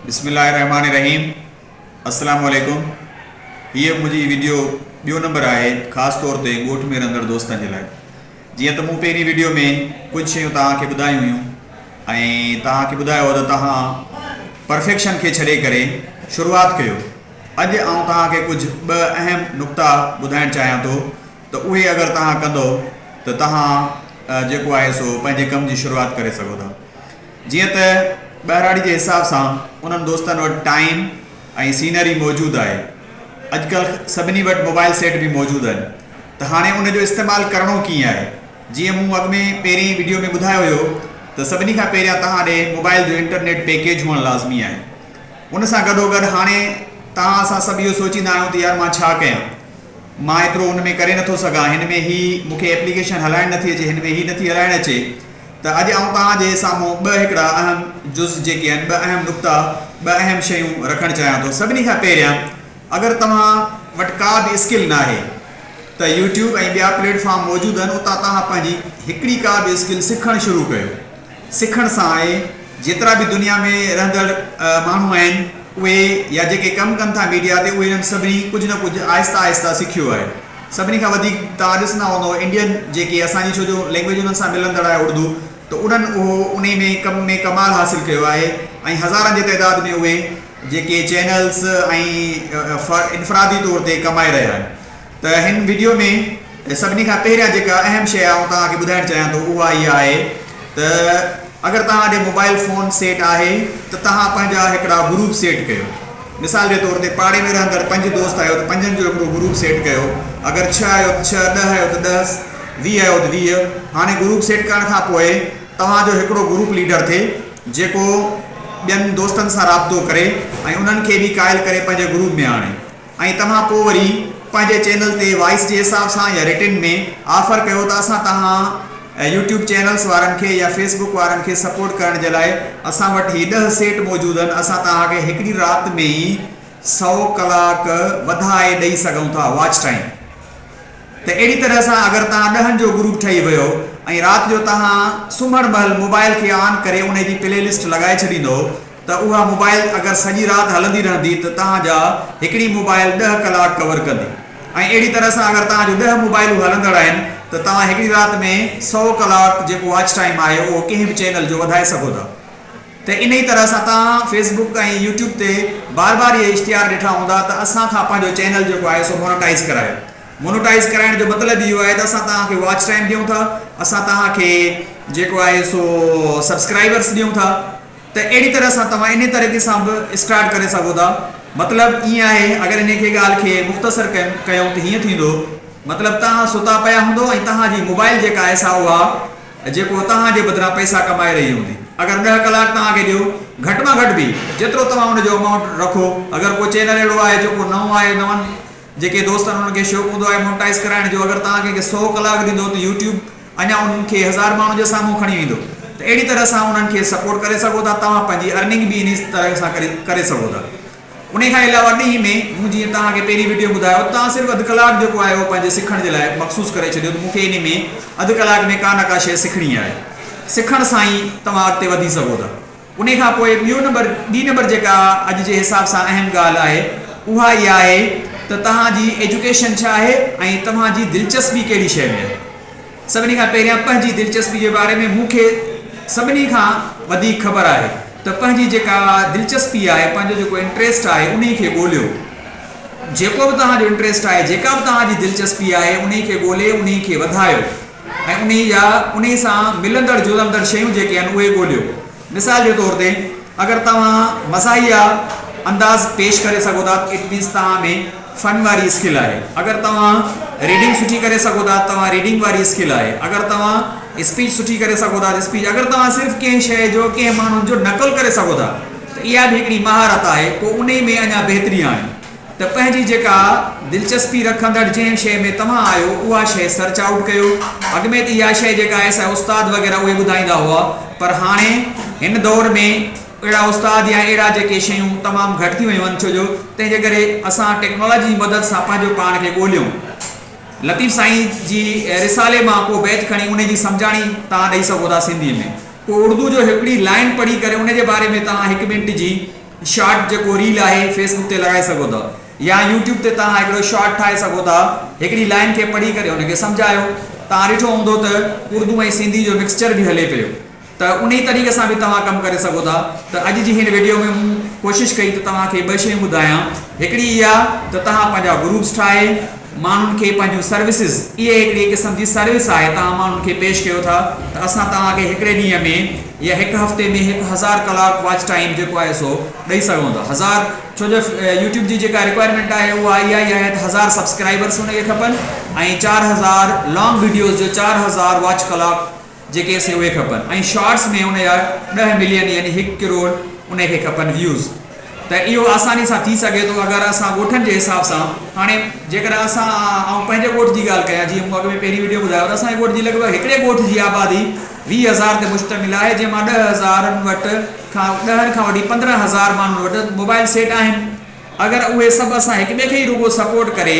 बिस्मिल्लाहिर्रहमानिर्रहीम। अस्सलाम वालेकुम। ये मुझी वीडियो बियो नंबर है ख़ास तौर पे गोठ में रहंदड़ दोस्तन के लाए। जी तो मूँ पहिरीं वीडियो में कुछ शयूं तव्हांखे ॿुधायूं हुयूं ऐं तव्हांखे ॿुधायो त तव्हां परफेक्शन के छॾे करे शुरुआत कयो। अॼु आउं तव्हांखे कुछ ॿ अहम नुक़्ता ॿुधाइण चाहियां थो त उहे अगर तव्हां कंदो त तव्हां जेको आहे सो पंहिंजे कम जी शुरुआत करे सघो था। जीअं त ॿहिराड़ी के हिसाब से उन्हनि दोस्तनि वटि टाइम ऐं सीनरी मौजूदु आहे। अॼुकल्ह सभिनी वटि मोबाइल सेट भी मौजूदु आहिनि त हाणे उनजो इस्तेमालु करणो कीअं आहे। जीअं मूं अॻु में पहिरीं वीडियो में ॿुधायो हुयो त सभिनी खां पहिरियां तव्हां ॾे मोबाइल जो इंटरनेट पैकेज हुअणु लाज़मी आहे। उन सां गॾोगॾु हाणे तव्हां असां सभु इहो सोचींदा आहियूं त यार मां छा कयां, मां एतिरो उन में करे नथो सघां, हिन में ही मूंखे एप्लीकेशन हलाइण नथी अचे, हिन में ही नथी हलाइण अचे। त अॼु आउं तव्हांजे साम्हूं ॿ हिकिड़ा अहम जुज़ जेके आहिनि, ॿ अहम नुक़्ता, ॿ अहम शयूं रखणु चाहियां थो। सभिनी खां पहिरियां अगरि तव्हां वटि का बि स्किल न आहे त यूट्यूब ऐं ॿिया प्लेटफॉर्म मौजूदु आहिनि, उतां तव्हां पंहिंजी हिकिड़ी का बि स्किल सिखणु शुरू कयो। सिखण सां आहे जेतिरा बि दुनिया में रहंदड़ माण्हू आहिनि उहे या जेके कमु कनि था मीडिया ते उहे हिननि सभिनी कुझु न कुझु आहिस्ता आहिस्ता सिखियो आहे। सभिनी खां वधीक तव्हां ॾिसंदा हूंदव इंडियन जेके असांजी छो जो लैंग्वेज उन्हनि सां मिलंदड़ आहे उर्दू, तो उन्हनि उहो उन में कम में कमाल हासिल किया है ऐं हज़ारनि जी तइदाद में उहे जेके चैनल्स ऐं इनफरादी तौर ते कमाए रहिया आहिनि। त हिन वीडियो में सभिनी खां पहिरियां जेका अहम शइ आहे तव्हांखे ॿुधाइण चाहियां थो उहा इहा आहे त अगरि तव्हां ॾे मोबाइल फ़ोन सेट आहे त तव्हां पंहिंजा हिकिड़ा ग्रुप सेट कयो। मिसाल के तौर ते पाड़े में रहंदड़ 5 दोस्त आहियो त 5 जो हिकिड़ो ग्रुप सेट कयो। अगरि 6 आहियो त 6, 10 आहियो त 10, 20 आहियो त 20। हाणे ग्रुप सेट करण खां पोइ तव्हांजो हिकिड़ो ग्रुप लीडर थे जेको ॿियनि दोस्तनि सां राब्तो करे ऐं उन्हनि खे बि क़ाइल करे पंहिंजे ग्रुप में आणे ऐं तव्हां पोइ वरी पंहिंजे चैनल ते वॉइस जे हिसाब सां या रिटन में ऑफर कयो त असां तव्हां यूट्यूब चैनल्स वारनि खे या फेसबुक वारनि खे सपोर्ट करण जे लाइ असां वटि ही 10 सेट मौजूदु आहिनि। असां तव्हांखे हिकिड़ी राति में ई 100 कलाक वधाए ॾेई सघूं था वॉच टाइम। त अहिड़ी तरह सां अगरि तव्हां 10 जो ग्रुप ठही वियो ऐं राति जो तव्हां सुम्हण महिल मोबाइल खे ऑन करे उन जी प्लेलिस्ट लॻाए छॾींदो त उहा मोबाइल अगरि सॼी राति हलंदी रहंदी त तव्हांजा हिकिड़ी मोबाइल 10 कलाक कवर कंदी। ऐं अहिड़ी तरह सां अगरि तव्हांजो 10 मोबाइलूं हलंदड़ आहिनि त तव्हां हिकिड़ी राति में 100 कलाक जेको वॉच टाइम आहे उहो कंहिं बि चैनल जो वधाए सघो था। त इन ई तरह सां तव्हां फेसबुक ऐं यूट्यूब ते बार बार इहे इश्तिहार ॾिठा हूंदा त असां खां पंहिंजो चैनल जेको आहे सो मोनेटाइज़ करायो। मोनेटाइज़ कराइण जो मतिलबु इहो आहे त असां तव्हांखे वॉच टाइम ॾियूं था, असां तव्हांखे जेको आहे सो सब्सक्राइबर्स ॾियूं था। त अहिड़ी तरह सां तव्हां इन तरीक़े सां बि स्टार्ट करे सघो था। मतिलबु ईअं आहे अगरि इन खे ॻाल्हि खे मुख़्तसर कयूं त हीअं थींदो, मतिलबु तव्हां सुता पिया हूंदो ऐं तव्हांजी मोबाइल जेका आहे सा उहा जेको तव्हांजे बदिरां पैसा कमाए रही हूंदी। अगरि 10 कलाक तव्हांखे ॾियो, घटि मां घटि बि जेतिरो तव्हां हुनजो अमाउंट रखो। अगरि को चैनल अहिड़ो आहे जेको नओं आहे, नवनि जेके दोस्त उन्हनि खे शौक़ु हूंदो आहे मोनेटाइज़ कराइण जो, अगरि तव्हां कंहिंखे 100 कलाक ॾींदो त यूट्यूब अञा उन्हनि खे 1000 माण्हुनि जे साम्हूं खणी ईंदो। त अहिड़ी तरह सां उन्हनि खे सपोर्ट करे सघो था। तव्हां पंहिंजी अर्निंग बि इन तरह सां करे सघो था। उन खां अलावा ॾींहं में मूं जीअं तव्हांखे पहिरीं वीडियो ॿुधायो तव्हां सिर्फ़ु अधु कलाक जेको आहे उहो पंहिंजे सिखण जे लाइ मख़सूस करे छॾियो त मूंखे इन में अधु कलाक में का न का शइ सिखणी आहे। सिखण सां ई तव्हां अॻिते वधी सघो था। उन खां पोइ ॿी नंबर जेका अॼु जे हिसाब सां अहम ॻाल्हि आहे उहा इहा आहे त तव्हांजी एजुकेशन छा आहे ऐं तव्हांजी दिलचस्पी कहिड़ी शइ में आहे। सभिनी खां पहिरियां पंहिंजी दिलचस्पी जे बारे में मूंखे सभिनी खां वधीक ख़बर आहे त पंहिंजी जेका दिलचस्पी आहे, पंहिंजो जेको इंट्रस्ट आहे उन खे ॻोल्हियो। जेको बि तव्हांजो इंट्रस्ट आहे, जेका बि तव्हांजी दिलचस्पी आहे उन खे ॻोल्हे उन खे वधायो ऐं उन सां मिलंदड़ जुलंदड़ शयूं जेके आहिनि उहे ॻोल्हियो। मिसाल जे तौर ते अगरि तव्हां मज़ाहिया अंदाज़ पेश करे सघो था, इट मीन्स तव्हां में फन वारी स्किल आहे। अगरि तव्हां रीडिंग सुठी करे सघो था, तव्हां रीडिंग वारी स्किल आहे। अगरि तव्हां स्पीच सुठी करे सघो था, स्पीच। अगरि तव्हां सिर्फ़ु कंहिं शइ जो कंहिं माण्हुनि जो नक़ल करे सघो था त इहा बि हिकिड़ी महारत आहे। पोइ उन में अञा बहितरी आणे त पंहिंजी जेका दिलचस्पी रखंदड़ जंहिं शइ में तव्हां आहियो उहा शइ सर्च आउट कयो। अॻु में त इहा शइ जेका आहे सा उस्ताद वग़ैरह उहे ॿुधाईंदा हुआ, पर हाणे हिन दौर में अहिड़ा उस्ताद या अहिड़ा जेके शयूं तमामु घटि थी वियूं आहिनि। छो जो तंहिंजे करे असां टेक्नोलॉजी जी मदद सां पंहिंजो पाण खे ॻोल्हियूं। लतीफ़ साईं जी रिसाले मां को बैत खणी उन जी सम्झाणी तव्हां ॾेई सघो था सिंधी में। को उर्दू जो हिकिड़ी लाइन पढ़ी करे उन जे बारे में तव्हां 1 मिंट जी शॉर्ट जेको रील आहे फेसबुक ते लॻाए सघो था या यूट्यूब ते तव्हां हिकिड़ो शॉर्ट ठाहे सघो था हिकिड़ी लाइन खे पढ़ी करे हुनखे सम्झायो तव्हां ॾिठो हूंदो त उर्दू ऐं सिंधी जो मिक्सचर बि हले पियो त उन ई तरीक़े सां बि तव्हां कमु करे सघो था त अॼु जी हिन वीडियो में मूं कोशिशि कई त तव्हांखे ॿ शयूं ॿुधायां हिकिड़ी इहा त तव्हां पंहिंजा ग्रुप्स ठाहे माण्हुनि खे पंहिंजूं सर्विसिस इहे हिकिड़ी क़िस्म जी सर्विस आहे तव्हां माण्हुनि खे पेश कयो था त असां तव्हांखे हिकिड़े ॾींहं में या हिकु हफ़्ते में 1000 कलाक वॉच टाइम जेको आहे सो ॾेई सघूं था 1000 छो जो यूट्यूब जी जेका रिक्वायरमेंट आहे उहा इहा ई आहे त 1000 सब्सक्राइबर्स हुनखे खपनि ऐं 4000 लॉन्ग वीडियोज़ जो 4000 वॉच कलाक जेके से उहे खपनि ऐं शॉर्ट्स में उन जा 10 मिलियन यानी 1 करोड़ उनखे खपनि व्यूज़ त इहो आसानी सां थी सघे थो अगरि असां ॻोठनि जे हिसाब सां हाणे जेकर असां पंहिंजे ॻोठ जी ॻाल्हि कयां जीअं मूं अॻु में पहिरीं वीडियो ॿुधायो त असांजे ॻोठ जी लॻभॻि हिकिड़े ॻोठ जी आबादी 20,000 ते मुश्तमिल आहे जंहिंमां 10,000 वटि 10 खां वठी 15,000 माण्हुनि वटि मोबाइल सेट आहिनि अगरि उहे सभु असां हिक ॿिए खे ई रुॻो सपोर्ट करे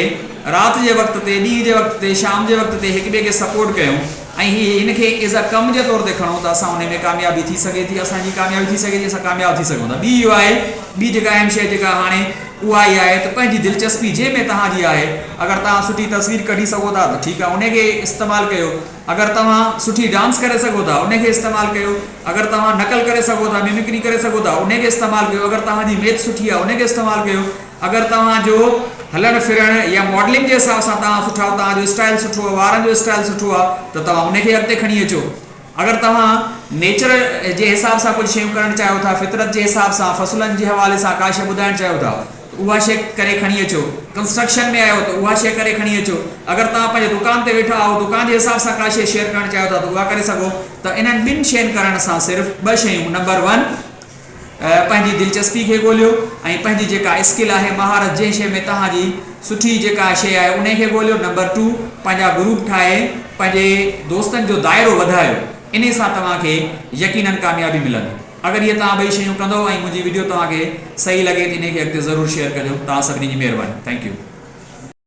राति जे वक़्त ते ॾींहं जे वक़्त ते शाम जे वक़्त ते हिक ॿिए खे सपोर्ट कयूं ऐं हिनखे एज़ अ कम जे तौर ते खणूं त असां हुन में कामयाबी थी सघे थी असांजी कामयाबी थी सघे थी असां कामयाबु थी सघूं था ॿी इहो आहे ॿी जेका अहम शइ जेका हाणे उहा ई आहे त पंहिंजी दिलचस्पी जंहिंमें तव्हांजी आहे अगरि तव्हां सुठी तस्वीर कढी सघो था त ठीकु आहे उनखे इस्तेमालु कयो अगरि तव्हां सुठी डांस करे सघो था उनखे इस्तेमालु कयो अगरि तव्हां नकल करे सघो था मिमिक्री करे सघो था उनखे इस्तेमालु कयो अगरि तव्हांजी मैथ सुठी आहे उनखे इस्तेमालु कयो अगरि तव्हांजो हलणु फिरणु या मॉडलिंग जे हिसाब सां तव्हां सुठा तव्हांजो स्टाइल सुठो आहे वारनि जो स्टाइल सुठो आहे त तव्हां उनखे अॻिते खणी अचो अगरि तव्हां नेचर जे हिसाब सां कुझु शयूं करणु चाहियो था फितरत जे हिसाब सां फ़सुलनि जे हवाले सां का शइ ॿुधाइणु चाहियो था उहा शइ करे खणी अचो कंस्ट्रक्शन में आहियो त उहा शइ करे खणी अचो अगरि तव्हां पंहिंजे दुकान ते वेठा आहियो दुकान जे हिसाब सां का शइ शेयर करणु चाहियो था त उहा करे सघो त इन्हनि ॿिनि शयुनि करण सां सिर्फ़ु 2 शयूं नंबर 1 पंहिंजी दिलचस्पी खे ॻोल्हियो ऐं पंहिंजी जेका स्किल आहे महारत जंहिं शइ में तव्हांजी सुठी जेका शइ आहे उन खे ॻोल्हियो नंबर 2 पंहिंजा ग्रुप ठाहे पंहिंजे दोस्तनि जो दाइरो वधायो इन सां तव्हांखे यकीनन कामयाबी मिलंदी अगरि इहे तव्हां 2 शयूं कंदो ऐं मुंहिंजी वीडियो तव्हांखे सही लॻे त इनखे अॻिते ज़रूरु शेयर कजो तव्हां सभिनी जी महिरबानी थैंक यू